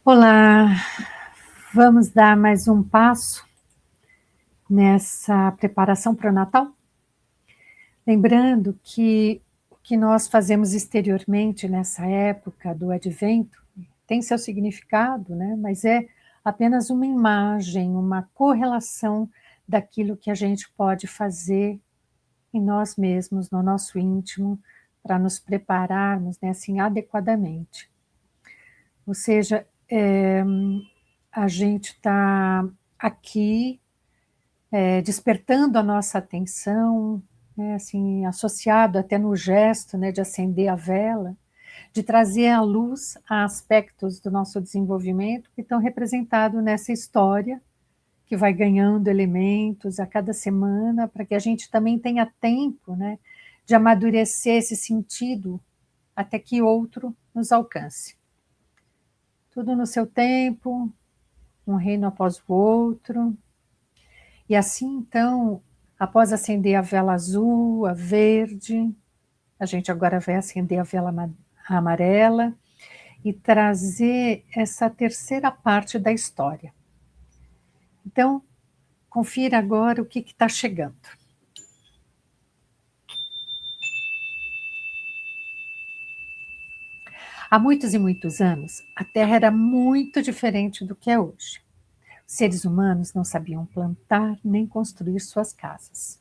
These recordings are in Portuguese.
Olá, vamos dar mais um passo nessa preparação para o Natal? Lembrando que o que nós fazemos exteriormente nessa época do Advento tem seu significado, né? Mas é apenas uma imagem, uma correlação daquilo que a gente pode fazer em nós mesmos, no nosso íntimo, para nos prepararmos, né, assim, adequadamente. Ou seja, a gente está aqui despertando a nossa atenção, né, assim, associado até no gesto, né, de acender a vela, de trazer à luz aspectos do nosso desenvolvimento que estão representados nessa história, que vai ganhando elementos a cada semana, para que a gente também tenha tempo, né, de amadurecer esse sentido até que outro nos alcance. Tudo no seu tempo, um reino após o outro. E assim, então, após acender a vela azul, a verde, a gente agora vai acender a vela amarela e trazer essa terceira parte da história. Então, confira agora o que está chegando. Há muitos e muitos anos, a Terra era muito diferente do que é hoje. Os seres humanos não sabiam plantar nem construir suas casas.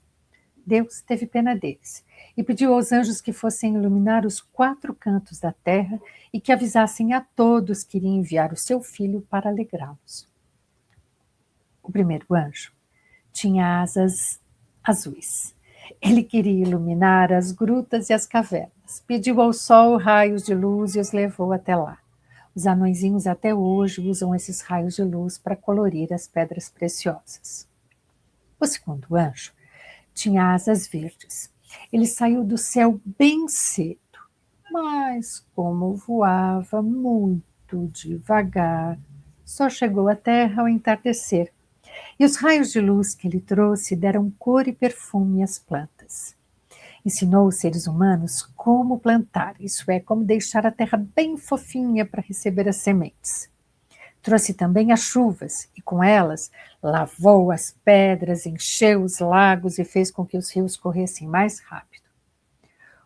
Deus teve pena deles e pediu aos anjos que fossem iluminar os 4 cantos da terra e que avisassem a todos que iria enviar o seu filho para alegrá-los. O primeiro anjo tinha asas azuis. Ele queria iluminar as grutas e as cavernas. Pediu ao sol raios de luz e os levou até lá. Os anõezinhos até hoje usam esses raios de luz para colorir as pedras preciosas. O segundo anjo tinha asas verdes. Ele saiu do céu bem cedo, mas como voava muito devagar, só chegou à terra ao entardecer. E os raios de luz que ele trouxe deram cor e perfume às plantas. Ensinou os seres humanos como plantar, isso é, como deixar a terra bem fofinha para receber as sementes. Trouxe também as chuvas, e com elas lavou as pedras, encheu os lagos e fez com que os rios corressem mais rápido.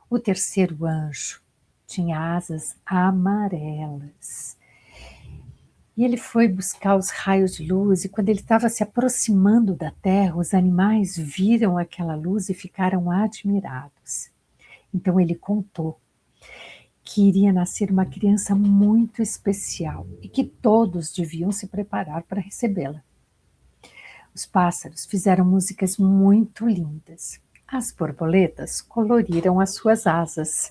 O terceiro anjo tinha asas amarelas. E ele foi buscar os raios de luz, e quando ele estava se aproximando da terra, os animais viram aquela luz e ficaram admirados. Então ele contou que iria nascer uma criança muito especial e que todos deviam se preparar para recebê-la. Os pássaros fizeram músicas muito lindas. As borboletas coloriram as suas asas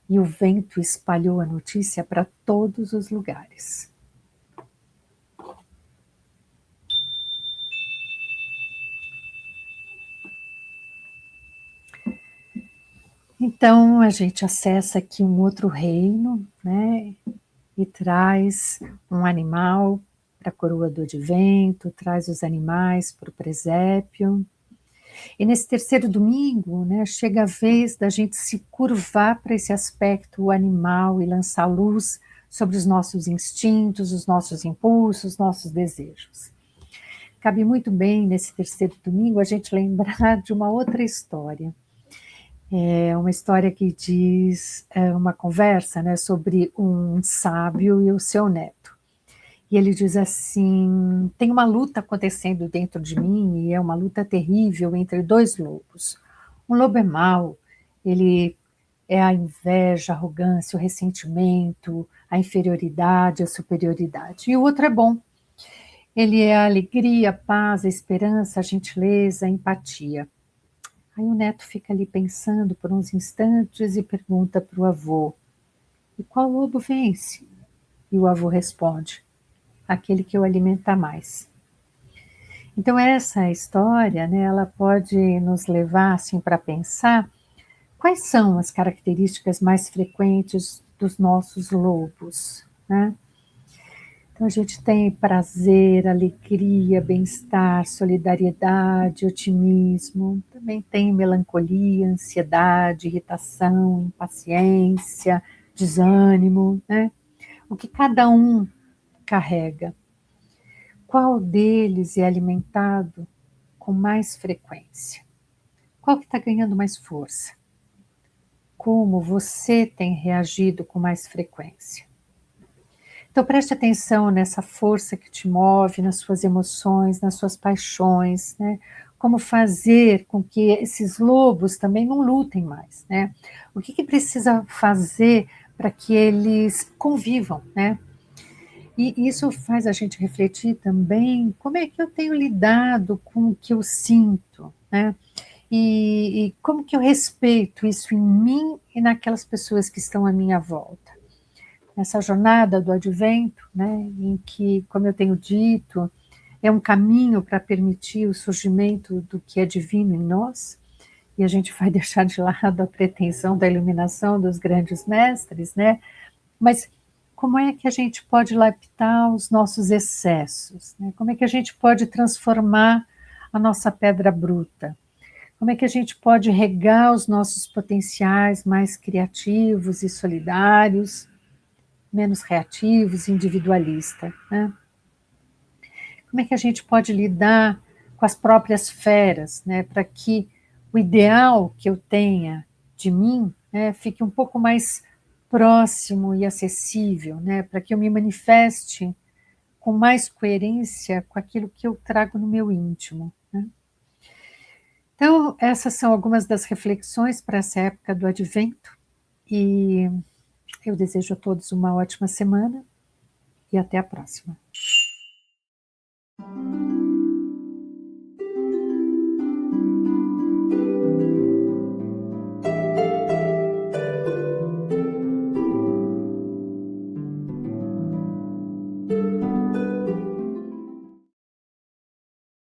e o vento espalhou a notícia para todos os lugares. Então a gente acessa aqui um outro reino, né? E traz um animal para a coroa do advento, traz os animais para o presépio. E nesse terceiro domingo, né, chega a vez da gente se curvar para esse aspecto animal e lançar luz sobre os nossos instintos, os nossos impulsos, os nossos desejos. Cabe muito bem nesse terceiro domingo a gente lembrar de uma outra história. É uma história que diz uma conversa, né, sobre um sábio e o seu neto. E ele diz assim: tem uma luta acontecendo dentro de mim, e é uma luta terrível entre 2 lobos. Um lobo é mau, ele é a inveja, a arrogância, o ressentimento, a inferioridade, a superioridade. E o outro é bom. Ele é a alegria, a paz, a esperança, a gentileza, a empatia. Aí o neto fica ali pensando por uns instantes e pergunta para o avô: e qual lobo vence? E o avô responde: aquele que o alimenta mais. Então essa história, né, ela pode nos levar assim, para pensar quais são as características mais frequentes dos nossos lobos, né? Então a gente tem prazer, alegria, bem-estar, solidariedade, otimismo, também tem melancolia, ansiedade, irritação, impaciência, desânimo, né? O que cada um carrega. Qual deles é alimentado com mais frequência? Qual que está ganhando mais força? Como você tem reagido com mais frequência? Então preste atenção nessa força que te move, nas suas emoções, nas suas paixões, né? Como fazer com que esses lobos também não lutem mais, né? O que que precisa fazer para que eles convivam, né? E isso faz a gente refletir também como é que eu tenho lidado com o que eu sinto, né? E como que eu respeito isso em mim e naquelas pessoas que estão à minha volta. Nessa jornada do advento, né, em que, como eu tenho dito, é um caminho para permitir o surgimento do que é divino em nós, e a gente vai deixar de lado a pretensão da iluminação dos grandes mestres, né? Mas como é que a gente pode lapidar os nossos excessos, né? Como é que a gente pode transformar a nossa pedra bruta? Como é que a gente pode regar os nossos potenciais mais criativos e solidários, menos reativos, individualista, né? Como é que a gente pode lidar com as próprias feras, né, para que o ideal que eu tenha de mim, né, fique um pouco mais próximo e acessível, né, para que eu me manifeste com mais coerência com aquilo que eu trago no meu íntimo, né? Então, essas são algumas das reflexões para essa época do advento, e eu desejo a todos uma ótima semana e até a próxima.